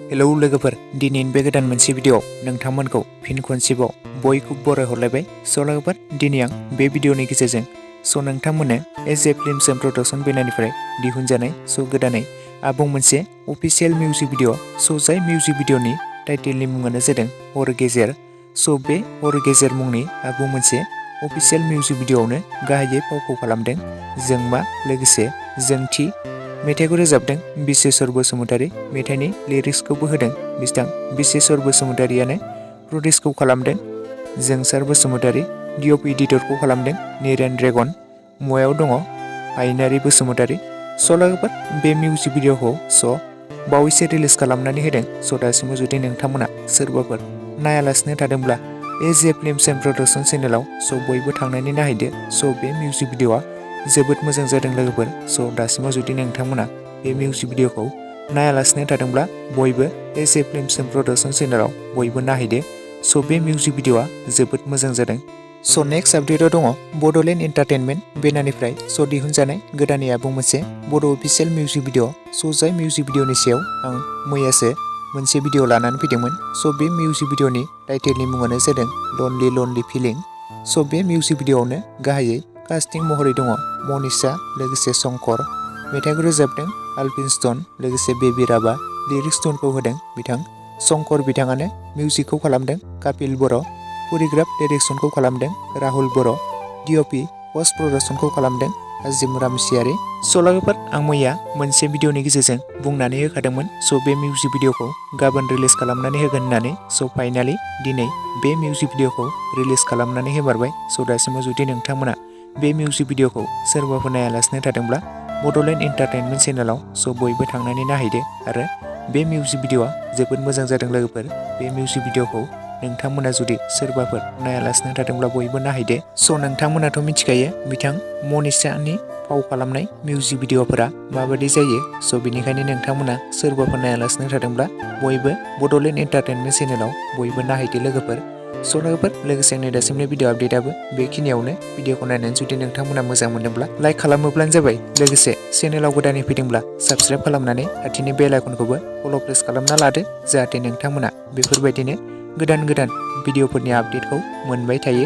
Hello लोगोफोर, दिनैनि बे गोदान मोनसे भिडिअ नोंथांमोनखौ फिन खनसेबाव बयखौबो बरायहरलायबाय। लोगोफोर, दिनै आं बे भिडिअनि गेजेरजों नोंथांमोननो AJ A films and production बेनारनिफ्राय दिहुनजानाय गोदानै आबुं मोनसे अफिसियेल मिउजिक भिडिअ जाय मिउजिक भिडिअनि टाइटेलनि मुङानो जादों हर गेजेर। बे हर गेजेर मुंनि आबुं मोनसे अफिसियेल मिउजिक भिडिअआवनो गाहायै फावखौ खालामदों जोंमा लोगोसे जोंथि। मेथाइखौ रोजाबदों बिसेश्वर बसुमतारी, मेथाइनि लिरिक्सखौबो होदों बिथां बिसेश्वर बसुमतारीयानो, प्रडिउसखौ खालामदों जोंसार बसुमतारी, डिअपि एडिटरखौ खालामदों निरेन ड्रेगन, मुवायाव दङ हायनारि बसुमतारी। लोगोफोर, बे मिउजिक भिडिअखौ बावैसो रिलिज खालामनानै होदों। दासिमबो जुदि नोंथांमोना सोरबाफोर नायालासिनो थादोंब्ला AJ A films and production चेनेलाव बयबो थांनानै नायहैदो। बे मिउजिक भिडिअआ जोबोद मोजां जादों लोगोफोर। दासिमाव जुदि नोंथांमोना बे मिउजिक भिडिअखौ नायालासिनो थादोंब्ला बयबो AJ A films and production चेनेलाव बयबो नायहैदो। बे मिउजिक भिडिअआ जोबोद मोजां जादों। नेक्स्ट आपडेटआव दङ बड'लेण्ड एन्टारटेनमेन्ट बेनारनिफ्राय दिहुनजानाय गोदानै आबुं मोनसे बड' अफिसियेल मिउजिक भिडिअ। जाय मिउजिक भिडिअनि सायाव आं मैयासो मोनसे भिडिअ लानानै फैदोंमोन। बे मिउजिक भिडिअनि टाइटेलनि मुङानो जादों लनलि लनलि फिलिं। बे मिउजिक भिडिअआवनो गाहायै कास्टिं महरै दङ मनिषा लोगोसे शंकर, मेथाइखौ रोजाबदों आलपिन स्टन लोगोसे बेबी राभा, लिरिक्स टनखौ होदों बिथां शंकर, बिथाङानो मिउजिकखौ खालामदों कापिल बर', करियोग्राफ डाइरेक्सनखौ खालामदों राहुल बर', डिअपि पस्ट प्रडाक्शनखौ खालामदों हाजिम रामसियारि। लोगोफोर, आं मैया मोनसे भिडिअनि गेजेरजों बुंनानै होखादोंमोन बे मिउजिक भिडिअखौ गाबोन रिलिज खालामनानै होगोन होननानै। फाइनालि दिनै बे मिउजिक भिडिअखौ रिलिज खालामनानै होमारबाय। दासिमाव जुदि नोंथांमोना बे मिउजिक भिडिअखौ सोरबाफोर नायालासिनो थादोंब्ला बड'लेण्ड एन्टारटेनमेन्ट चेनेलाव बयबो थांनानै नायहैदो। आरो बे मिउजिक भिडिअआ जोबोद मोजां जादों लोगोफोर। बे मिउजिक भिडिअखौ नोंथांमोना जुदि सोरबाफोर नायालासिनो थादोंब्ला बयबो नायहैदो। नोंथांमोनाथ' मिथिखायो बिथां मनिषानि फाव खालामनाय मिउजिक भिडिअफोरा माबायदि जायो। बेनिखायनो नोंथांमोना सोरबाफोर नायालासिनो थादोंब्ला बयबो बड'लेण्ड एन्टारटेनमेन्ट चेनेलाव बयबो नायहैदो लोगोफोर। लोगोफोर, लोगोसे आंनि दासिमनि भिडिअ आपडेटआबो बेखिनियावनो। भिडिअखौ नायनानै जुदि नोंथांमोना मोजां मोनदोंब्ला लाइक खालामोब्लानो जाबाय। लोगोसे चेनेलाव गोदानै फैदोंब्ला साबस्क्राइब खालामनानै खाथिनि बेल आइकनखौबो अल प्रेस खालामना लादो, जाहाथे नोंथांमोना बेफोरबायदिनो गोदान भिडिअफोरनि आपडेटखौ मोनबाय थायो।